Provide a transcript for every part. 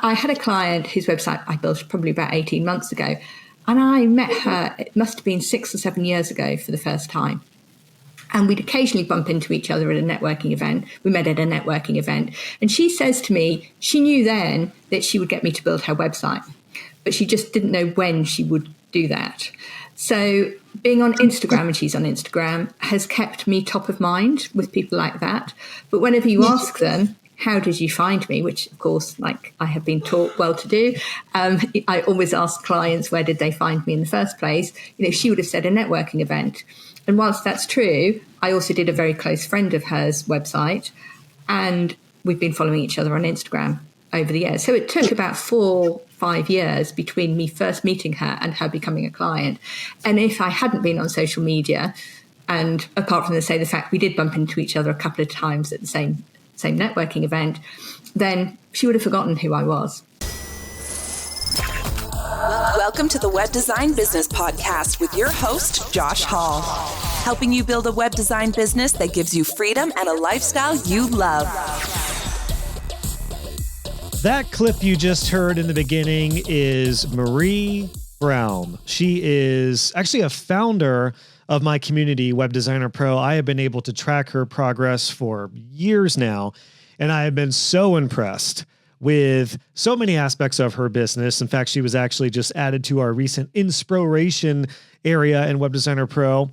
I had a client whose website I built probably about 18 months ago, and I met her, it must have been 6 or 7 years ago for the first time. And we'd occasionally bump into each other at a networking event. We met at a networking event. And she says to me, she knew then that she would get me to build her website, but she just didn't know when she would do that. So being on Instagram, and she's on Instagram, has kept me top of mind with people like that. But whenever you ask them, how did you find me? Which, of course, like I have been taught well to do. I always ask clients, where did they find me in the first place? She would have said a networking event. And whilst that's true, I also did a very close friend of hers website, and we've been following each other on Instagram over the years. So it took about 4-5 years between me first meeting her and her becoming a client. And if I hadn't been on social media, and apart from the fact we did bump into each other a couple of times at the same networking event, then she would have forgotten who I was. Welcome to the Web Design Business Podcast with your host, Josh Hall, helping you build a web design business that gives you freedom and a lifestyle you love. That clip you just heard in the beginning is Marie Brown. She is actually a founder of my community, Web Designer Pro. I have been able to track her progress for years now, and I have been so impressed with so many aspects of her business. In fact, she was actually just added to our recent inspiration area in Web Designer Pro.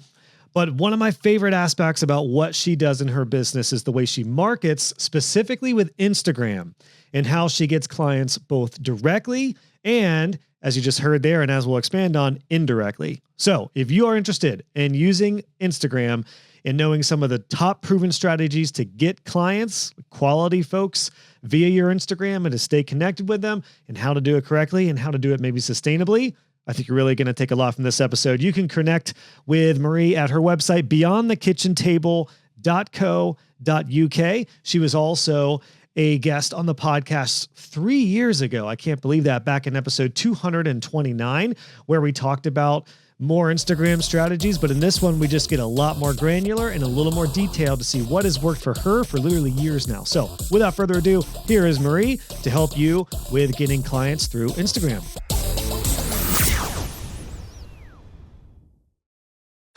But one of my favorite aspects about what she does in her business is the way she markets, specifically with Instagram, and how she gets clients both directly and, as you just heard there, and as we'll expand on, indirectly. So if you are interested in using Instagram and knowing some of the top proven strategies to get clients, quality folks, via your Instagram and to stay connected with them, and how to do it correctly and how to do it maybe sustainably, I think you're really going to take a lot from this episode. You can connect with Marie at her website, beyondthekitchentable.co.uk. She was also a guest on the podcast 3 years ago. I can't believe that, back in episode 229, where we talked about more Instagram strategies. But in this one, we just get a lot more granular and a little more detailed to see what has worked for her for literally years now. So without further ado, here is Marie to help you with getting clients through Instagram.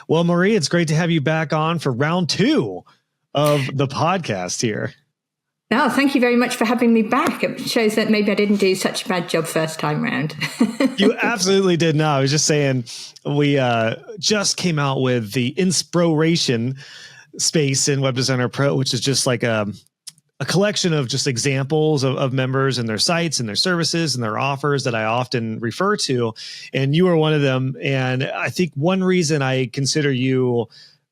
Well, Marie, it's great to have you back on for round 2 of the podcast here. No, thank you very much for having me back. It shows that maybe I didn't do such a bad job first time round. You absolutely did not. I was just saying, we just came out with the inspiration space in Web Designer Pro, which is just like a collection of just examples of members and their sites and their services and their offers that I often refer to. And you are one of them. And I think one reason I consider you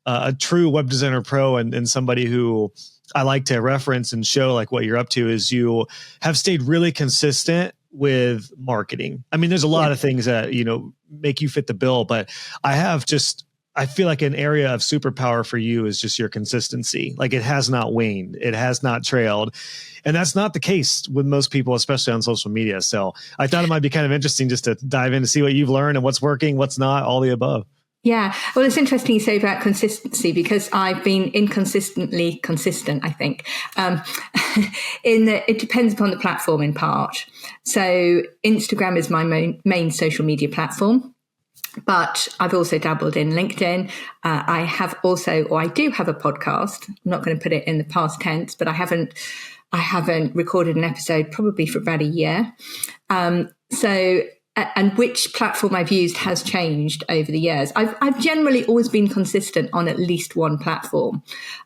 a true Web Designer Pro and somebody who I like to reference and show like what you're up to is you have stayed really consistent with marketing. I mean, there's a lot of things that, make you fit the bill, but I feel like an area of superpower for you is just your consistency. Like, it has not waned. It has not trailed. And that's not the case with most people, especially on social media. So I thought it might be kind of interesting just to dive in to see what you've learned and what's working, what's not, all the above. Yeah. Well, it's interesting you say about consistency, because I've been inconsistently consistent, I think. In that it depends upon the platform in part. So Instagram is my main social media platform, but I've also dabbled in LinkedIn. I do have a podcast. I'm not going to put it in the past tense, but I haven't recorded an episode probably for about a year. And which platform I've used has changed over the years. I've generally always been consistent on at least one platform.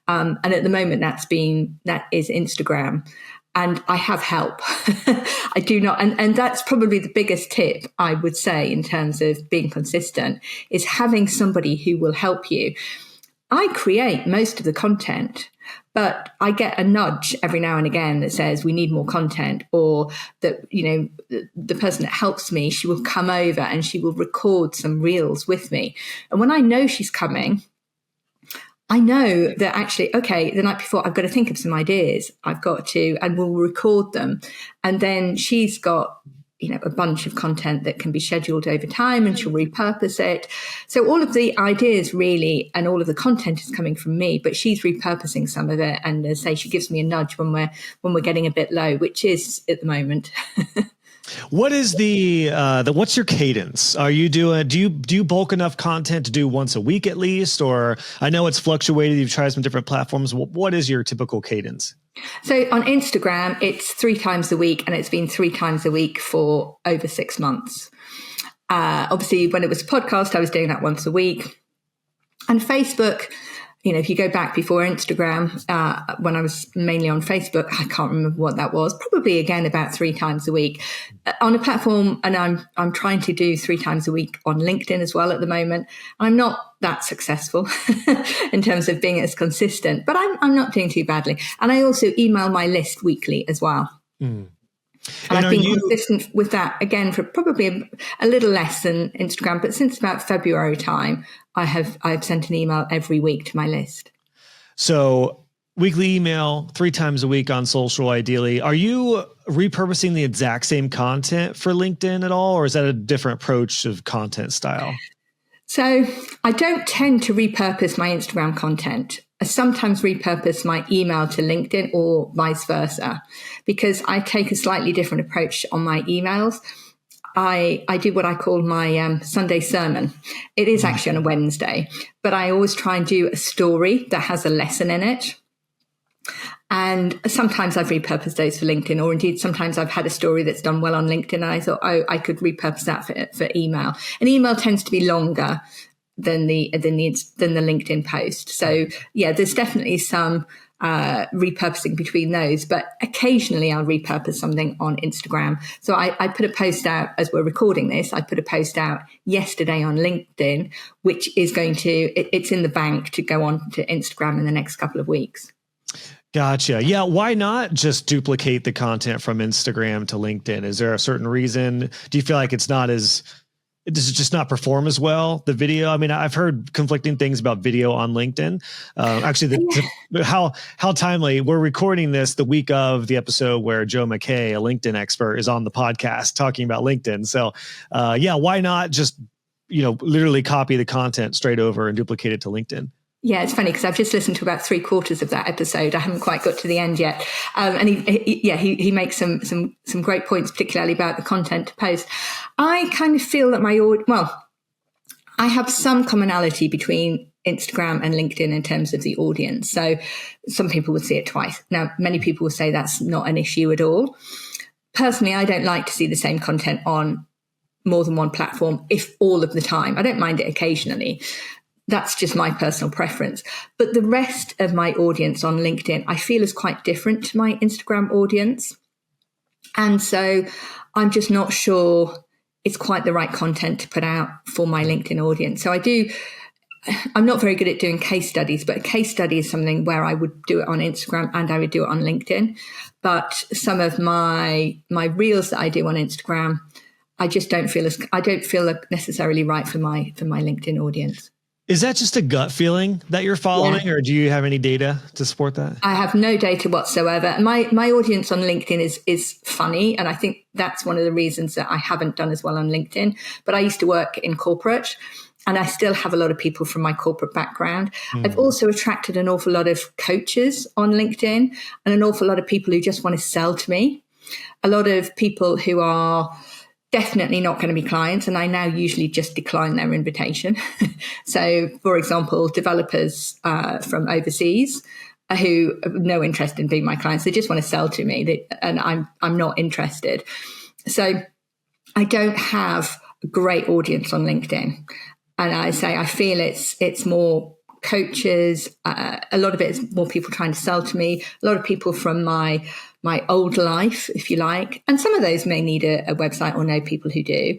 And at the moment that is Instagram. And I have help. I do not. And that's probably the biggest tip I would say in terms of being consistent, is having somebody who will help you. I create most of the content, but I get a nudge every now and again that says we need more content, or that, the person that helps me, she will come over and she will record some reels with me. And when I know she's coming, I know that actually, okay, the night before I've got to think of some ideas. And we'll record them. And then she's got a bunch of content that can be scheduled over time, and she'll repurpose it. So all of the ideas really, and all of the content is coming from me, but she's repurposing some of it. And as I say, she gives me a nudge when we're getting a bit low, which is at the moment. What is what's your cadence? Are you do you bulk enough content to do once a week at least? Or I know it's fluctuated. You've tried some different platforms. What is your typical cadence? So on Instagram, it's 3 times a week, and it's been 3 times a week for over 6 months. Obviously, when it was a podcast, I was doing that once a week. And Facebook, if you go back before Instagram, when I was mainly on Facebook, I can't remember what that was, probably again about 3 times a week on a platform. And I'm trying to do 3 times a week on LinkedIn as well at the moment. I'm not that successful in terms of being as consistent, but I'm not doing too badly. And I also email my list weekly as well. Mm. And I've been consistent with that again for probably a little less than Instagram, but since about February time, I've sent an email every week to my list. So weekly email 3 times a week on social, ideally. Are you repurposing the exact same content for LinkedIn at all, or is that a different approach of content style? So I don't tend to repurpose my Instagram content. I sometimes repurpose my email to LinkedIn or vice versa, because I take a slightly different approach on my emails. I do what I call my Sunday sermon. It is actually on a Wednesday, but I always try and do a story that has a lesson in it. And sometimes I've repurposed those for LinkedIn, or indeed sometimes I've had a story that's done well on LinkedIn and I thought, I could repurpose that for email. And email tends to be longer than the LinkedIn post. So yeah, there's definitely some repurposing between those, but occasionally I'll repurpose something on Instagram. So I put a post out as we're recording this. I put a post out yesterday on LinkedIn, which is it's in the bank to go on to Instagram in the next couple of weeks. Gotcha. Yeah. Why not just duplicate the content from Instagram to LinkedIn? Is there a certain reason? Do you feel like does it just not perform as well, the video? I mean, I've heard conflicting things about video on LinkedIn. How timely. We're recording this the week of the episode where Joe McKay, a LinkedIn expert, is on the podcast talking about LinkedIn. So why not just, literally copy the content straight over and duplicate it to LinkedIn? Yeah, it's funny because I've just listened to about 3/4 of that episode. I haven't quite got to the end yet. And he makes some great points, particularly about the content to post. I kind of feel that I have some commonality between Instagram and LinkedIn in terms of the audience. So some people would see it twice. Now, many people will say that's not an issue at all. Personally, I don't like to see the same content on more than one platform, if all of the time. I don't mind it occasionally. That's just my personal preference. But the rest of my audience on LinkedIn, I feel is quite different to my Instagram audience. And so I'm just not sure it's quite the right content to put out for my LinkedIn audience. So I'm not very good at doing case studies, but a case study is something where I would do it on Instagram and I would do it on LinkedIn. But some of my reels that I do on Instagram, I don't feel necessarily right for my LinkedIn audience. Is that just a gut feeling that you're following, or do you have any data to support that? I have no data whatsoever. My audience on LinkedIn is funny, and I think that's one of the reasons that I haven't done as well on LinkedIn. But I used to work in corporate, and I still have a lot of people from my corporate background. I've also attracted an awful lot of coaches on LinkedIn and an awful lot of people who just want to sell to me. A lot of people who are definitely not going to be clients, and I now usually just decline their invitation. So, for example, developers from overseas who have no interest in being my clients, they just want to sell to me, and I'm not interested. So, I don't have a great audience on LinkedIn, and I feel it's more coaches. A lot of it is more people trying to sell to me. A lot of people from my old life, if you like. And some of those may need a website or know people who do.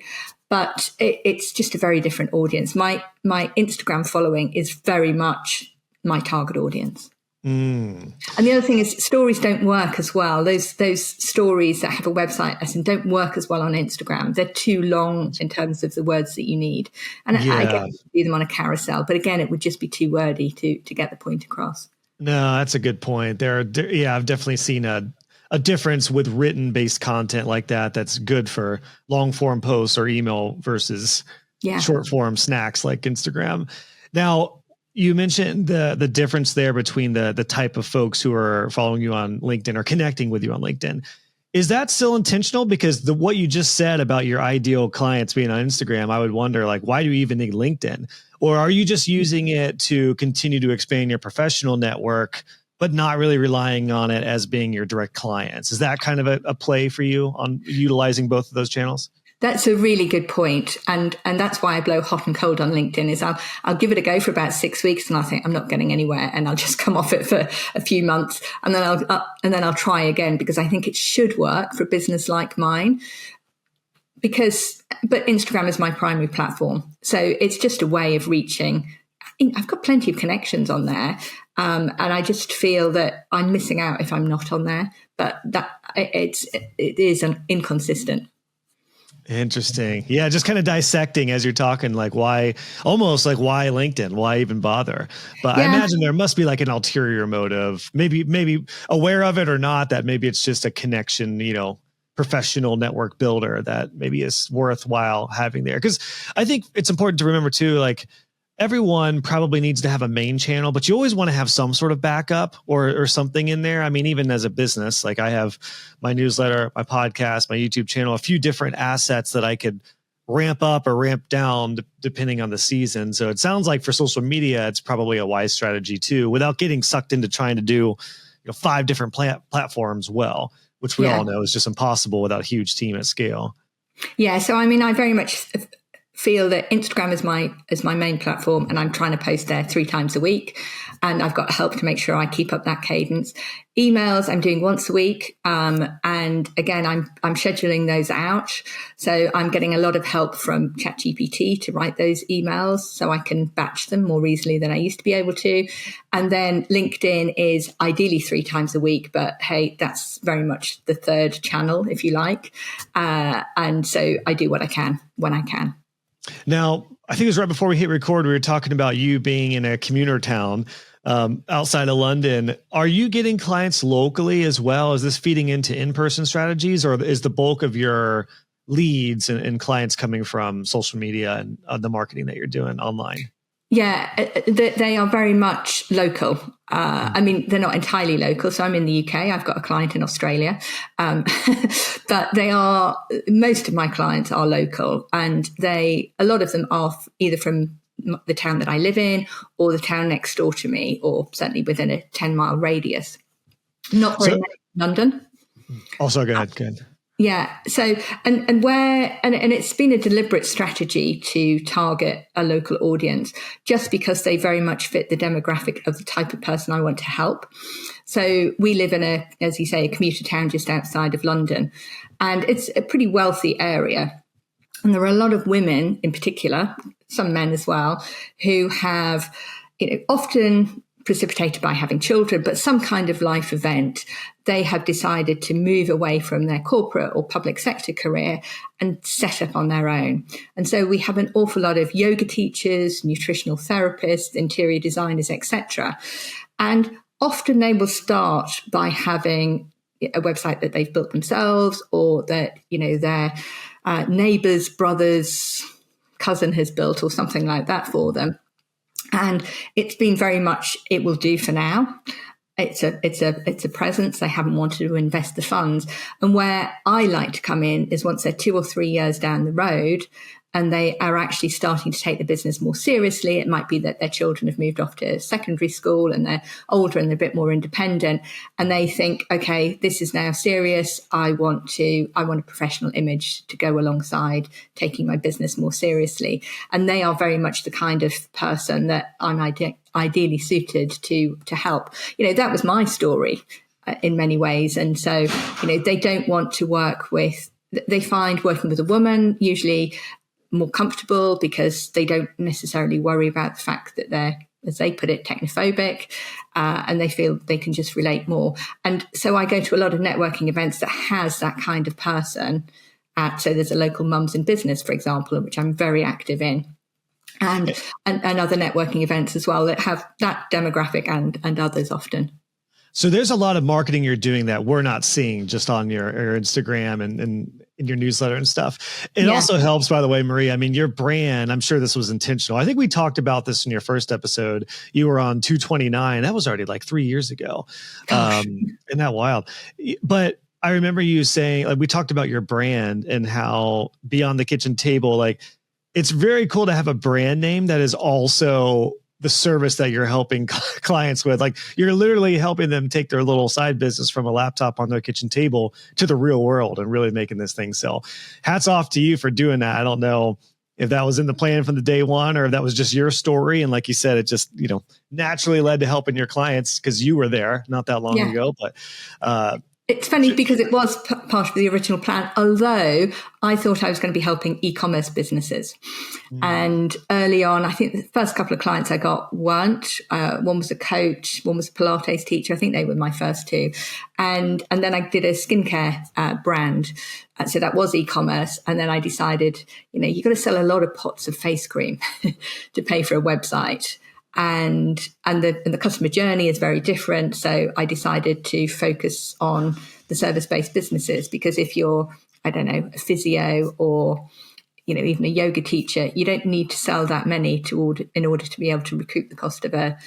But it's just a very different audience. My Instagram following is very much my target audience. And the other thing is stories don't work as well. Those stories that have a website lesson don't work as well on Instagram. They're too long in terms of the words that you need. And I get to do them on a carousel. But again, it would just be too wordy to get the point across. No, that's a good point. I've definitely seen a a difference with written based content like that that's good for long form posts or email versus short form snacks like Instagram. Now, you mentioned the difference there between the type of folks who are following you on LinkedIn or connecting with you on LinkedIn. Is that still intentional? Because what you just said about your ideal clients being on Instagram, I would wonder, like, why do you even need LinkedIn? Or are you just using it to continue to expand your professional network, but not really relying on it as being your direct clients? Is that kind of a play for you on utilizing both of those channels? That's a really good point. And that's why I blow hot and cold on LinkedIn is I'll give it a go for about 6 weeks and I think I'm not getting anywhere and I'll just come off it for a few months and then I'll try again because I think it should work for a business like mine. But Instagram is my primary platform. So it's just a way of reaching. I've got plenty of connections on there. And I just feel that I'm missing out if I'm not on there, but it is inconsistent. Interesting. Yeah, just kind of dissecting as you're talking, like why LinkedIn? Why even bother? But I imagine there must be like an ulterior motive, maybe aware of it or not, that maybe it's just a connection, professional network builder that maybe is worthwhile having there. Because I think it's important to remember too, like everyone probably needs to have a main channel, but you always want to have some sort of backup or something in there. I mean, even as a business, like I have my newsletter, my podcast, my YouTube channel, a few different assets that I could ramp up or ramp down depending on the season. So it sounds like for social media, it's probably a wise strategy too, without getting sucked into trying to do 5 different platforms well, which we all know is just impossible without a huge team at scale. Yeah. So, I mean, I very much feel that Instagram is my main platform and I'm trying to post there 3 times a week. And I've got help to make sure I keep up that cadence. Emails I'm doing once a week. And again, I'm scheduling those out. So I'm getting a lot of help from ChatGPT to write those emails so I can batch them more easily than I used to be able to. And then LinkedIn is ideally 3 times a week, but hey, that's very much the third channel, if you like. And so I do what I can when I can. Now, I think it was right before we hit record, we were talking about you being in a commuter town outside of London. Are you getting clients locally as well? Is this feeding into in-person strategies, or is the bulk of your leads and clients coming from social media and the marketing that you're doing online? Yeah, they are very much local. I mean, they're not entirely local. So I'm in the UK. I've got a client in Australia. But most of my clients are local, and a lot of them are either from the town that I live in or the town next door to me, or certainly within a 10-mile radius. Not very many in London. Also, go ahead. Yeah. So, and it's been a deliberate strategy to target a local audience just because they very much fit the demographic of the type of person I want to help. So we live in as you say, a commuter town just outside of London, and it's a pretty wealthy area. And there are a lot of women in particular, some men as well, who have, often precipitated by having children, but some kind of life event, they have decided to move away from their corporate or public sector career and set up on their own. And so we have an awful lot of yoga teachers, nutritional therapists, interior designers, etc. And often they will start by having a website that they've built themselves, or that, their neighbor's brother's cousin has built, or something like that for them. And it's been very much, it will do for now. It's a presence. They haven't wanted to invest the funds. And where I like to come in is once they're 2 or 3 years down the road and they are actually starting to take the business more seriously. It might be that their children have moved off to secondary school and they're older and they're a bit more independent. And they think, okay, this is now serious. I want a professional image to go alongside taking my business more seriously. And they are very much the kind of person that I'm ideally suited to help. That was my story in many ways. And so, they don't want to they find working with a woman usually more comfortable because they don't necessarily worry about the fact that they're, as they put it, technophobic, and they feel they can just relate more. And so I go to a lot of networking events that has that kind of person. So there's a local Mums in Business, for example, which I'm very active in. And other networking events as well that have that demographic and others often. So there's a lot of marketing you're doing that we're not seeing just on your Instagram and in your newsletter and stuff. It also helps, by the way, Marie. I mean, your brand, I'm sure this was intentional. I think we talked about this in your first episode. You were on 229. That was already like 3 years ago. Isn't that wild? But I remember you saying, like, we talked about your brand and how Beyond the Kitchen Table, like, it's very cool to have a brand name that is also the service that you're helping clients with. Like, you're literally helping them take their little side business from a laptop on their kitchen table to the real world and really making this thing sell. Hats off to you for doing that. I don't know if that was in the plan from the day one or if that was just your story. And like you said, it just, naturally led to helping your clients because you were there not that long ago. But it's funny because it was part of the original plan, although I thought I was going to be helping e-commerce businesses. And early on, I think the first couple of clients I got weren't. One was a coach, one was a Pilates teacher. I think they were my first two. And then I did a skincare brand. So that was e-commerce. And then I decided, you've got to sell a lot of pots of face cream to pay for a website. And the customer journey is very different. So I decided to focus on the service-based businesses, because if you're, I don't know, a physio or, even a yoga teacher, you don't need to sell that many in order to be able to recoup the cost of a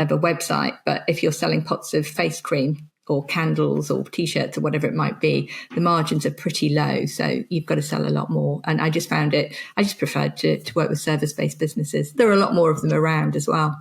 website. But if you're selling pots of face cream or candles or T-shirts or whatever it might be, the margins are pretty low. So you've got to sell a lot more. And I just preferred to work with service-based businesses. There are a lot more of them around as well.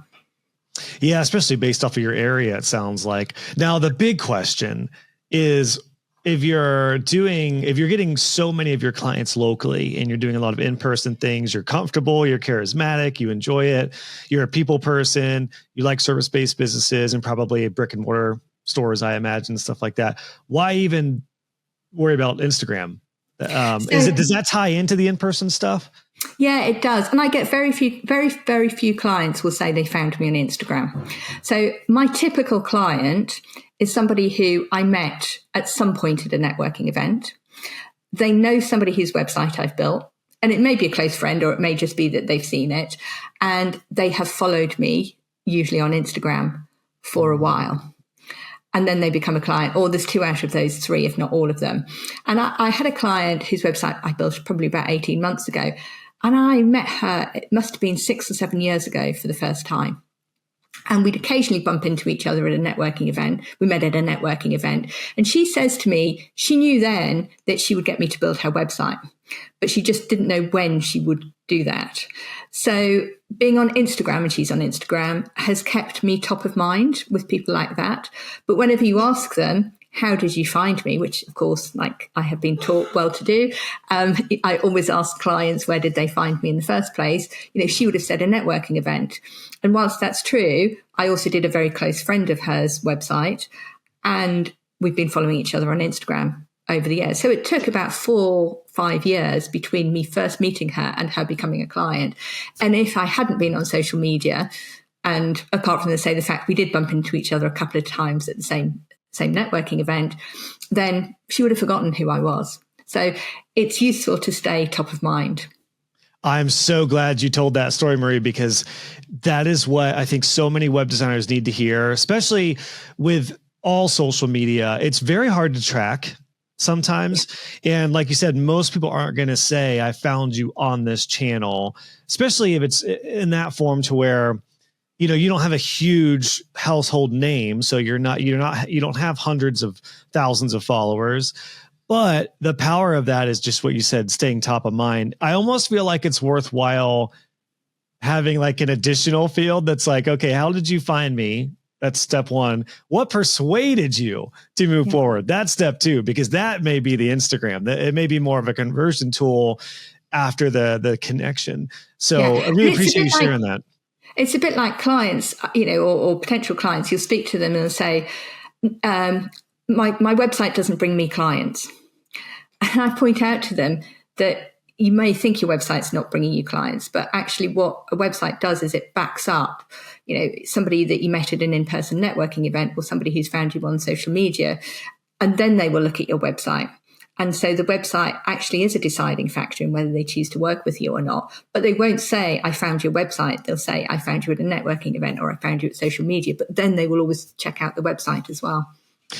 Yeah, especially based off of your area, it sounds like. Now, the big question is, if you're getting so many of your clients locally and you're doing a lot of in-person things, you're comfortable, you're charismatic, you enjoy it, you're a people person, you like service-based businesses and probably brick and mortar stores, I imagine, stuff like that. Why even worry about Instagram? Does that tie into the in-person stuff? Yeah, it does. And I get very few clients will say they found me on Instagram. So my typical client is somebody who I met at some point at a networking event. They know somebody whose website I've built, and it may be a close friend, or it may just be that they've seen it, and they have followed me, usually on Instagram, for a while. And then they become a client, or there's 2 out of those 3, if not all of them. And I had a client whose website I built probably about 18 months ago. And I met her, it must have been 6 or 7 years ago for the first time. And we'd occasionally bump into each other at a networking event. We met at a networking event. And she says to me, she knew then that she would get me to build her website, but she just didn't know when she would do that. So being on Instagram, and she's on Instagram, has kept me top of mind with people like that. But whenever you ask them, how did you find me? Which, of course, like I have been taught well to do. I always ask clients, where did they find me in the first place? She would have said a networking event. And whilst that's true, I also did a very close friend of hers website, and we've been following each other on Instagram over the years. So it took about 4-5 years between me first meeting her and her becoming a client. And if I hadn't been on social media, and apart from the fact we did bump into each other a couple of times at the same networking event, then she would have forgotten who I was. So it's useful to stay top of mind. I'm so glad you told that story, Marie, because that is what I think so many web designers need to hear, especially with all social media. It's very hard to track sometimes. And like you said, most people aren't going to say, I found you on this channel, especially if it's in that form to where you don't have a huge household name. So you don't have hundreds of thousands of followers, but the power of that is just what you said, staying top of mind. I almost feel like it's worthwhile having like an additional field that's like, okay, how did you find me? That's step 1. What persuaded you to move forward? That's step 2, because that may be the Instagram. It may be more of a conversion tool after the connection. So I really appreciate you sharing that. It's a bit like clients, or potential clients. You'll speak to them and they'll say, my website doesn't bring me clients. And I point out to them that you may think your website's not bringing you clients, but actually what a website does is it backs up, somebody that you met at an in-person networking event or somebody who's found you on social media, and then they will look at your website. And so the website actually is a deciding factor in whether they choose to work with you or not. But they won't say, I found your website. They'll say, I found you at a networking event, or I found you at social media. But then they will always check out the website as well.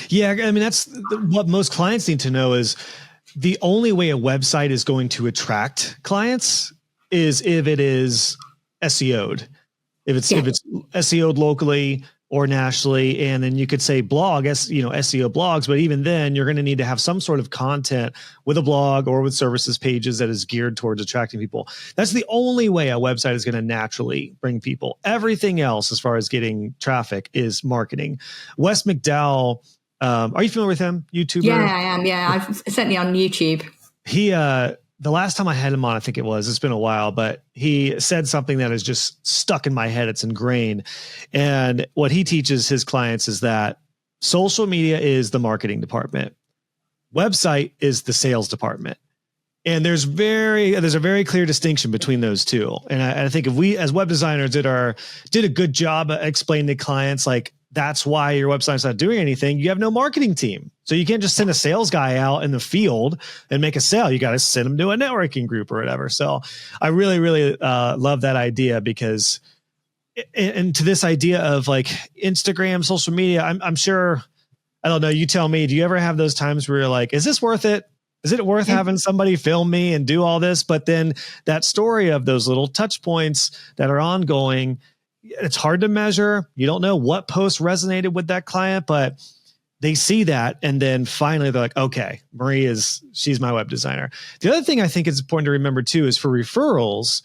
Yeah. I mean, that's what most clients need to know is the only way a website is going to attract clients is if it is SEO'd. If it's SEO'd locally or nationally, and then you could say blog, SEO blogs, but even then you're going to need to have some sort of content with a blog or with services pages that is geared towards attracting people. That's the only way a website is going to naturally bring people. Everything else, as far as getting traffic, is marketing. Wes McDowell, are you familiar with him? YouTuber? Yeah, I am. Yeah, I've certainly on YouTube. He, the last time I had him on, I think it's been a while, but he said something that is just stuck in my head. It's ingrained. And what he teaches his clients is that social media is the marketing department. Website is the sales department. And there's a very clear distinction between those two. And I think if we, as web designers, did a good job of explaining to clients, like, that's why your website's not doing anything. You have no marketing team. So you can't just send a sales guy out in the field and make a sale. You got to send them to a networking group or whatever. So I really, really love that idea, because, and to this idea of like Instagram, social media, I'm sure, I don't know, you tell me, do you ever have those times where you're like, is this worth it? Is it worth having somebody film me and do all this? But then that story of those little touch points that are ongoing, it's hard to measure. You don't know what post resonated with that client, but they see that. And then finally they're like, okay, she's my web designer. The other thing I think is important to remember too, is for referrals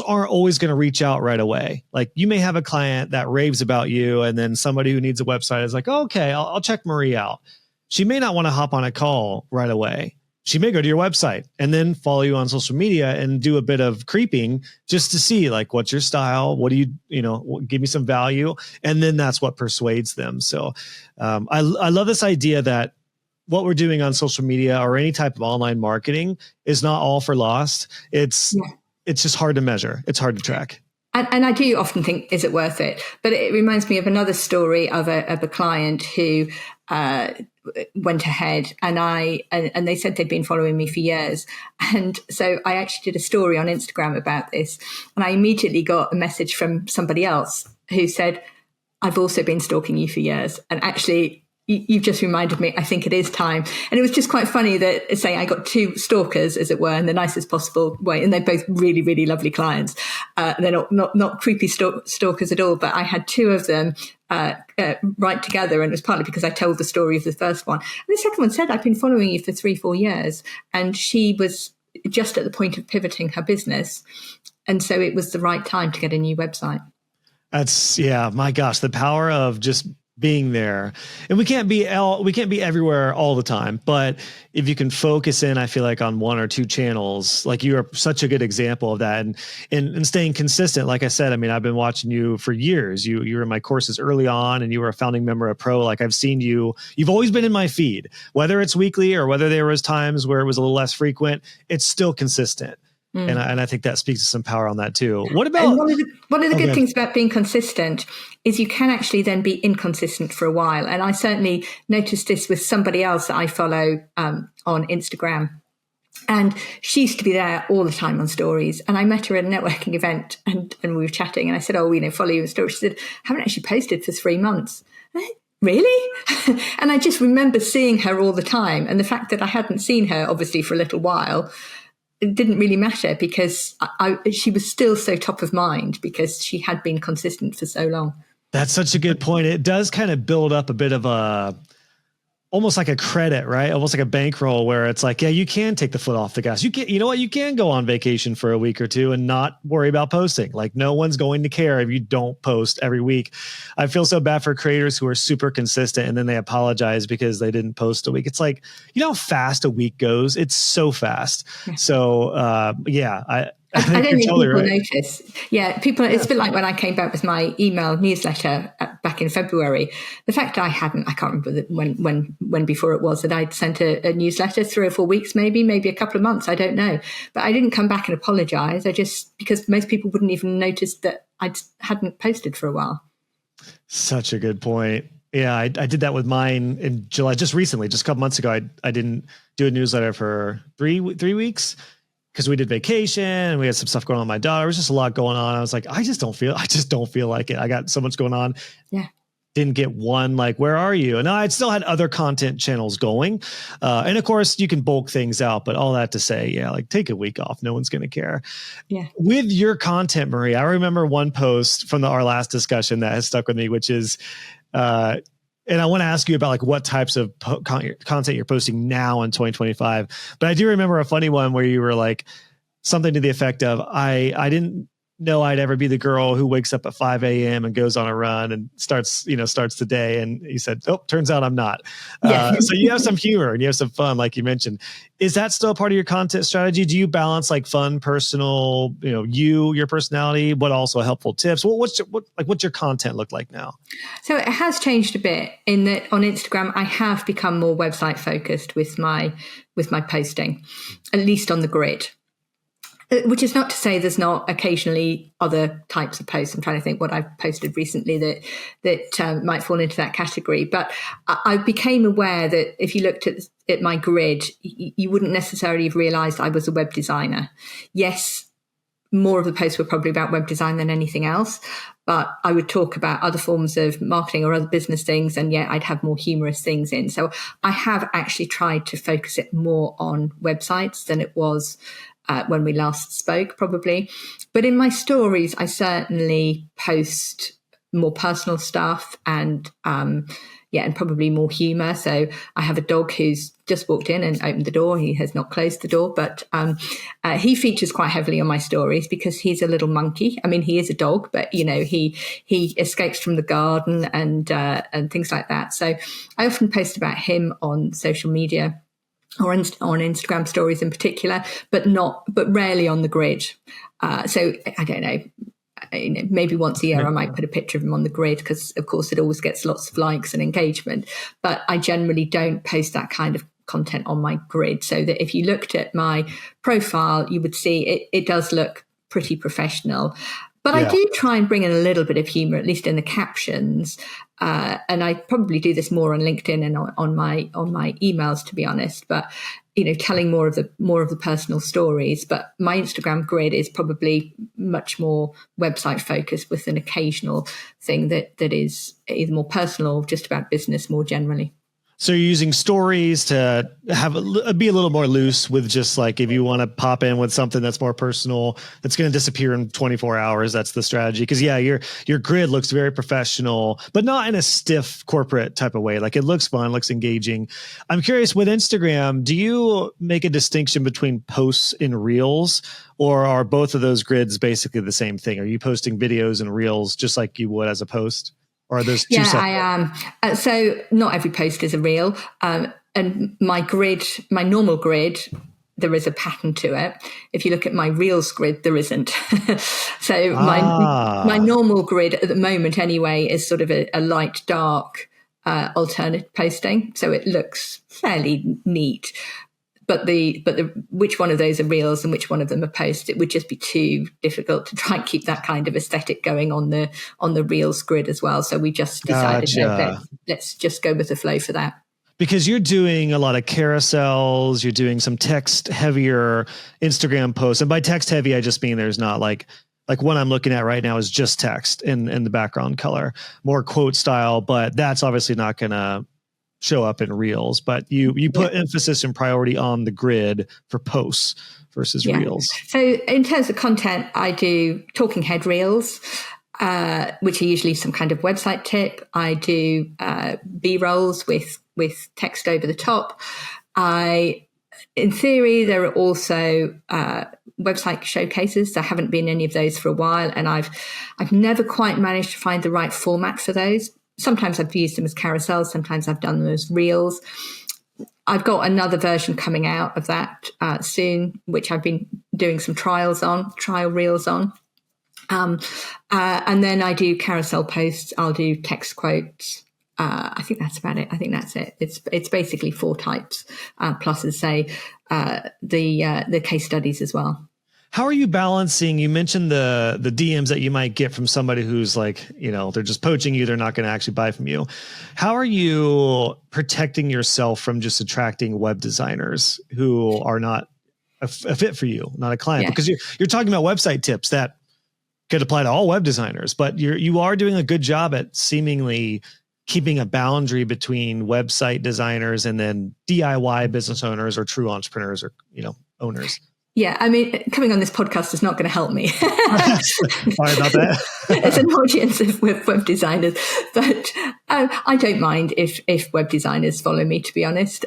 aren't always going to reach out right away. Like, you may have a client that raves about you, and then somebody who needs a website is like, oh, okay, I'll check Marie out. She may not want to hop on a call right away. She may go to your website and then follow you on social media and do a bit of creeping just to see, like, what's your style? What do you give me some value? And then that's what persuades them. So I love this idea that what we're doing on social media or any type of online marketing is not all for lost. It's just hard to measure. It's hard to track. And I do often think, is it worth it? But it reminds me of another story of a client who went ahead, and they said they'd been following me for years. And so I actually did a story on Instagram about this, and I immediately got a message from somebody else who said, I've also been stalking you for years. And actually, you've just reminded me, I think it is time. And it was just quite funny that, say, I got two stalkers, as it were, in the nicest possible way. And they're both really, really lovely clients. They're not creepy stalkers at all, but I had two of them right together. And it was partly because I told the story of the first one. And the second one said, I've been following you for 3-4 years. And she was just at the point of pivoting her business. And so it was the right time to get a new website. My gosh, the power of just being there. And we can't be everywhere all the time, but if you can focus in, I feel like, on one or two channels, like you are such a good example of that, and staying consistent. Like I said, I mean, I've been watching you for years. You were in my courses early on, and you were a founding member of Pro. Like, I've seen you've always been in my feed, whether it's weekly or whether there was times where it was a little less frequent, it's still consistent. And I think that speaks to some power on that too. What about one of the good things about being consistent is you can actually then be inconsistent for a while. And I certainly noticed this with somebody else that I follow on Instagram. And she used to be there all the time on stories. And I met her at a networking event, and we were chatting, and I said, follow you on stories. She said, I haven't actually posted for 3 months. Really? And I just remember seeing her all the time. And the fact that I hadn't seen her, obviously, for a little while, it didn't really matter, because she was still so top of mind because she had been consistent for so long. That's such a good point. It does kind of build up a bit of almost like a credit, right? Almost like a bankroll, where it's like, yeah, you can take the foot off the gas. You can go on vacation for a week or two and not worry about posting. Like, no one's going to care if you don't post every week. I feel so bad for creators who are super consistent and then they apologize because they didn't post a week. It's like, you know how fast a week goes? It's so fast. Yeah. So, I don't think people notice. Yeah, people. It's a bit like when I came back with my email newsletter back in February. The fact I can't remember when before it was that I'd sent a newsletter, 3 or 4 weeks, maybe a couple of months. I don't know, but I didn't come back and apologize. Because most people wouldn't even notice that I hadn't posted for a while. Such a good point. Yeah, I did that with mine in July, just recently, just a couple months ago. I didn't do a newsletter for three weeks because we did vacation and we had some stuff going on with my daughter. There was just a lot going on. I was like, I just don't feel like it. I got so much going on. Yeah. Didn't get one, like, where are you? And I still had other content channels going. And of course you can bulk things out, but all that to say, yeah, like take a week off. No one's going to care. Yeah. With your content, Marie, I remember one post from our last discussion that has stuck with me, which is, and I want to ask you about like what types of content you're posting now in 2025. But I do remember a funny one where you were like something to the effect of, I didn't know I'd ever be the girl who wakes up at 5 a.m. and goes on a run and starts the day. And he said, oh, turns out I'm not. Yeah. So you have some humor and you have some fun, like you mentioned. Is that still part of your content strategy? Do you balance like fun, personal, your personality, but also helpful tips? What's your content look like now? So it has changed a bit in that on Instagram, I have become more website focused with my posting, at least on the grid. Which is not to say there's not occasionally other types of posts. I'm trying to think what I've posted recently that might fall into that category. But I became aware that if you looked at my grid, you wouldn't necessarily have realized I was a web designer. Yes, more of the posts were probably about web design than anything else, but I would talk about other forms of marketing or other business things, and yet I'd have more humorous things in. So I have actually tried to focus it more on websites than it was when we last spoke, probably. But in my stories, I certainly post more personal stuff and probably more humor. So I have a dog who's just walked in and opened the door. He has not closed the door, but he features quite heavily on my stories because he's a little monkey. I mean, he is a dog, but he escapes from the garden and things like that. So I often post about him on social media, or on Instagram stories in particular, but rarely on the grid. So I don't know, maybe once a year I might put a picture of him on the grid because, of course, it always gets lots of likes and engagement. But I generally don't post that kind of content on my grid, so that if you looked at my profile, you would see it does look pretty professional. But I do try and bring in a little bit of humor, at least in the captions. And I probably do this more on LinkedIn and on my emails, to be honest. But telling more of the personal stories. But my Instagram grid is probably much more website focused, with an occasional thing that is either more personal or just about business more generally. So you're using stories to be a little more loose with just like, if you want to pop in with something that's more personal, that's going to disappear in 24 hours. That's the strategy. Cause your grid looks very professional, but not in a stiff corporate type of way. Like it looks fun, looks engaging. I'm curious, with Instagram, do you make a distinction between posts and reels, or are both of those grids basically the same thing? Are you posting videos and reels just like you would as a post? Or are those two separate? I am. So not every post is a reel. And my normal grid, there is a pattern to it. If you look at my reels grid, there isn't. So my normal grid at the moment anyway is sort of a light dark alternate posting. So it looks fairly neat. But the which one of those are reels and which one of them are posts, it would just be too difficult to try and keep that kind of aesthetic going on the reels grid as well. So we just decided let's just go with the flow for that. Because you're doing a lot of carousels, you're doing some text heavier Instagram posts. And by text heavy, I just mean there's not like one I'm looking at right now is just text in the background color, more quote style, but that's obviously not going to show up in reels, but you put emphasis and priority on the grid for posts versus reels. So in terms of content, I do talking head reels, which are usually some kind of website tip. I do B-rolls with text over the top. In theory, there are also website showcases. There haven't been any of those for a while, and I've never quite managed to find the right format for those. Sometimes I've used them as carousels. Sometimes I've done them as reels. I've got another version coming out of that soon, which I've been doing some trial reels on. And then I do carousel posts. I'll do text quotes. I think that's about it. I think that's it. It's basically 4 types, plus, as say, the case studies as well. How are you balancing? You mentioned the DMs that you might get from somebody who's like, they're just poaching you. They're not going to actually buy from you. How are you protecting yourself from just attracting web designers who are not a fit for you, not a client? Yeah. Because you're talking about website tips that could apply to all web designers, but you are doing a good job at seemingly keeping a boundary between website designers and then DIY business owners or true entrepreneurs or, owners. Yeah, I mean, coming on this podcast is not going to help me. Sorry about that. It's an audience of web designers, but I don't mind if web designers follow me, to be honest.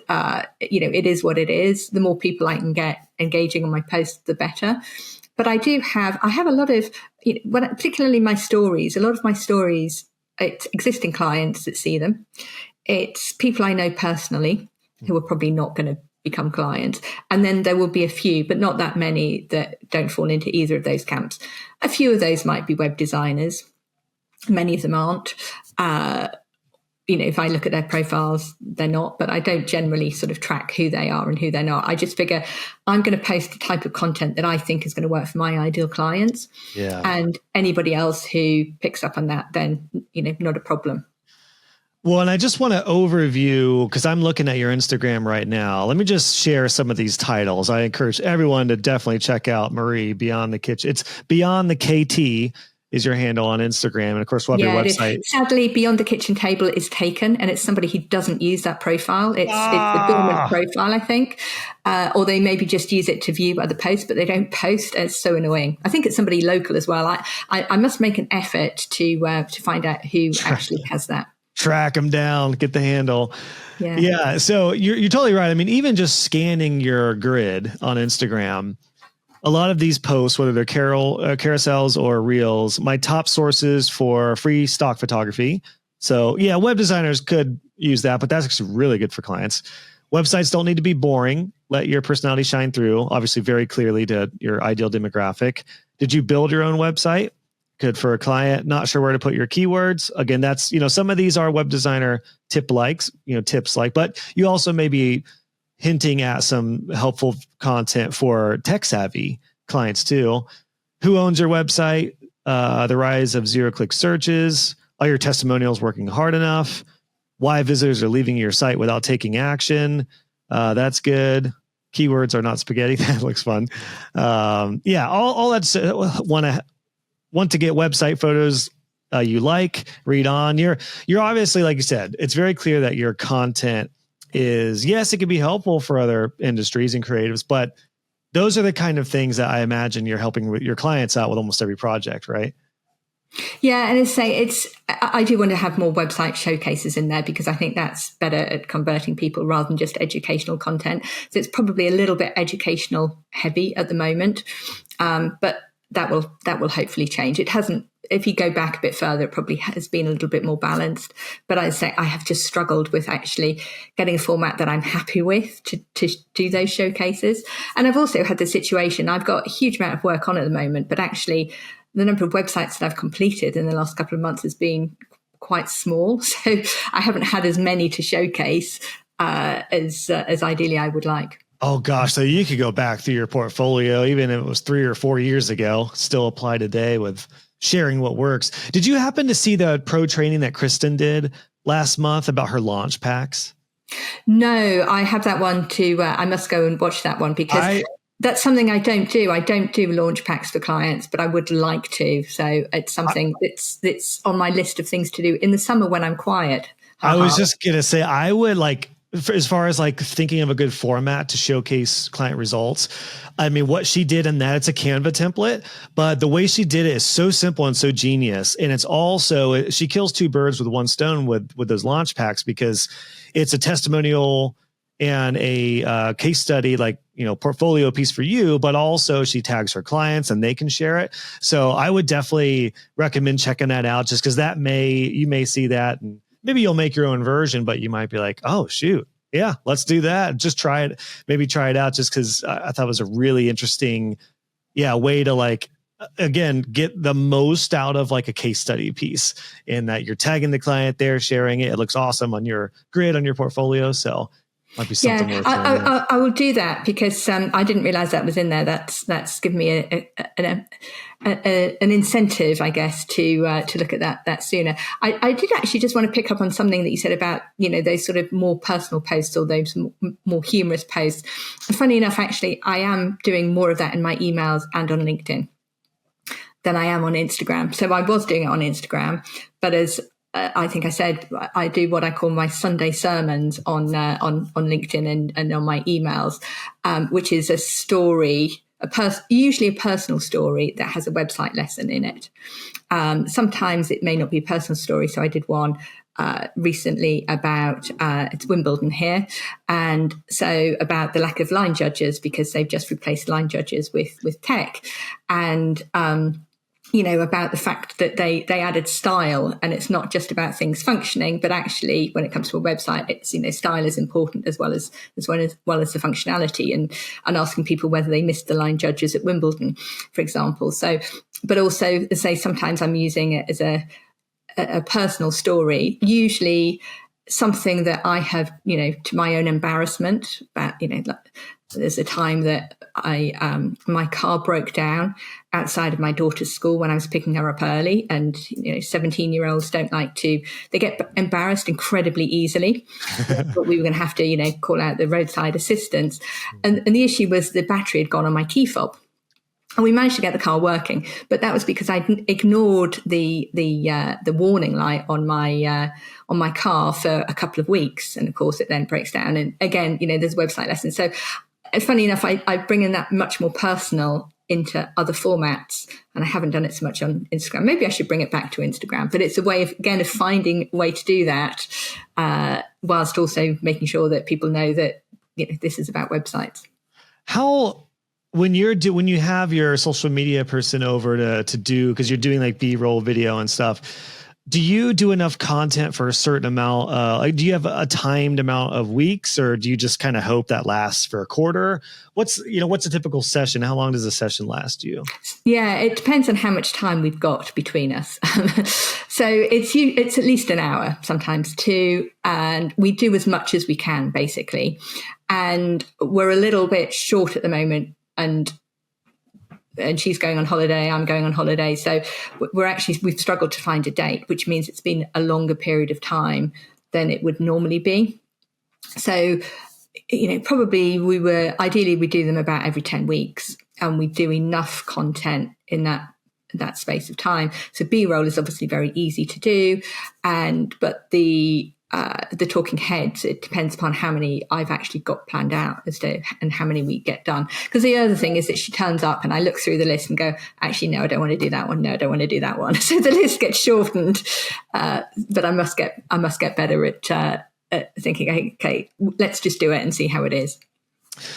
It is what it is. The more people I can get engaging on my posts, the better. But I have a lot of, particularly my stories, it's existing clients that see them. It's people I know personally who are probably not going to become clients. And then there will be a few, but not that many, that don't fall into either of those camps. A few of those might be web designers. Many of them aren't. If I look at their profiles, they're not, but I don't generally sort of track who they are and who they're not. I just figure I'm going to post the type of content that I think is going to work for my ideal clients. Yeah. And anybody else who picks up on that, then, not a problem. Well, and I just want to overview, because I'm looking at your Instagram right now. Let me just share some of these titles. I encourage everyone to definitely check out Marie Beyond the Kitchen. It's Beyond the KT is your handle on Instagram. And of course, we'll have your website. Sadly, Beyond the Kitchen Table is taken, and it's somebody who doesn't use that profile. It's the dormant profile, I think. Or they maybe just use it to view other posts, but they don't post. It's so annoying. I think it's somebody local as well. I must make an effort to find out who actually has that. Track them down, get the handle. Yeah. So you're totally right. I mean, even just scanning your grid on Instagram, a lot of these posts, whether they're carousels or reels, my top sources for free stock photography. So yeah, web designers could use that, but that's actually really good for clients. Websites don't need to be boring. Let your personality shine through, obviously very clearly to your ideal demographic. Did you build your own website? Good for a client, not sure where to put your keywords. Again, that's, some of these are web designer tips like, but you also may be hinting at some helpful content for tech savvy clients too. Who owns your website? The rise of zero-click searches. Are your testimonials working hard enough? Why visitors are leaving your site without taking action? That's good. Keywords are not spaghetti. That looks fun. All that's want to get website photos you like, read on. You're obviously, like you said, it's very clear that your content is, yes, it can be helpful for other industries and creatives, but those are the kind of things that I imagine you're helping with your clients out with almost every project, right? Yeah, and I do want to have more website showcases in there because I think that's better at converting people rather than just educational content. So it's probably a little bit educational heavy at the moment, but that will hopefully change. It hasn't. If you go back a bit further, it probably has been a little bit more balanced. But I'd say I have just struggled with actually getting a format that I'm happy with to do those showcases. And I've also had the situation, I've got a huge amount of work on at the moment, but actually the number of websites that I've completed in the last couple of months has been quite small. So I haven't had as many to showcase as ideally I would like. Oh gosh, so you could go back through your portfolio, even if it was 3 or 4 years ago, still apply today with sharing what works. Did you happen to see the pro training that Kristen did last month about her launch packs? No, I have that one too. I must go and watch that one because that's something I don't do. I don't do launch packs for clients, but I would like to. So it's something that's on my list of things to do in the summer when I'm quiet. I was just going to say, I would like, as far as like thinking of a good format to showcase client results, I mean, what she did in that, it's a Canva template, but the way she did it is so simple and so genius. And it's also, she kills two birds with one stone with those launch packs because it's a testimonial and a case study, like, portfolio piece for you, but also she tags her clients and they can share it. So I would definitely recommend checking that out just because you may see that and maybe you'll make your own version, but you might be like, oh, shoot. Yeah, let's do that. Just try it. Maybe try it out just because I thought it was a really interesting, way to like, again, get the most out of like a case study piece in that you're tagging the client there, sharing it. It looks awesome on your grid, on your portfolio. So Might be something worth I will do that because I didn't realize that was in there. That's given me an incentive, I guess, to look at that sooner. I did actually just want to pick up on something that you said about, those sort of more personal posts or those more humorous posts. And funny enough, actually, I am doing more of that in my emails and on LinkedIn than I am on Instagram. So I was doing it on Instagram, but as I think I said, I do what I call my Sunday sermons on LinkedIn and on my emails, which is a story, usually a personal story that has a website lesson in it. Sometimes it may not be a personal story. So I did one recently about it's Wimbledon here, and so about the lack of line judges because they've just replaced line judges with tech, and about the fact that they added style, and it's not just about things functioning, but actually when it comes to a website, it's, style is important as well as the functionality, and asking people whether they missed the line judges at Wimbledon, for example. So, but also say sometimes I'm using it as a personal story, usually something that I have, to my own embarrassment about, there's a time that my car broke down outside of my daughter's school when I was picking her up early. And, 17-year-olds they get embarrassed incredibly easily. But we were going to have to, call out the roadside assistance. And the issue was the battery had gone on my key fob. And we managed to get the car working, but that was because I ignored the warning light on my car for a couple of weeks, and of course it then breaks down. And again, there's a website lesson. So, funny enough, I bring in that much more personal into other formats, and I haven't done it so much on Instagram. Maybe I should bring it back to Instagram, but it's a way of finding a way to do that, whilst also making sure that people know that this is about websites. When you have your social media person over to do, because you're doing like B-roll video and stuff, do you do enough content for a certain amount? Do you have a timed amount of weeks, or do you just kind of hope that lasts for a quarter? What's a typical session? How long does a session last you? Yeah, it depends on how much time we've got between us. So it's at least an hour, sometimes two, and we do as much as we can basically. And we're a little bit short at the moment. And she's going on holiday, I'm going on holiday. So we've struggled to find a date, which means it's been a longer period of time than it would normally be. So, probably ideally we do them about every 10 weeks, and we do enough content in that space of time. So B-roll is obviously very easy to do. But the talking heads, it depends upon how many I've actually got planned out and how many we get done. Because the other thing is that she turns up and I look through the list and go, actually, no, I don't want to do that one. No, I don't want to do that one. So the list gets shortened. But I must get better at thinking, okay, let's just do it and see how it is.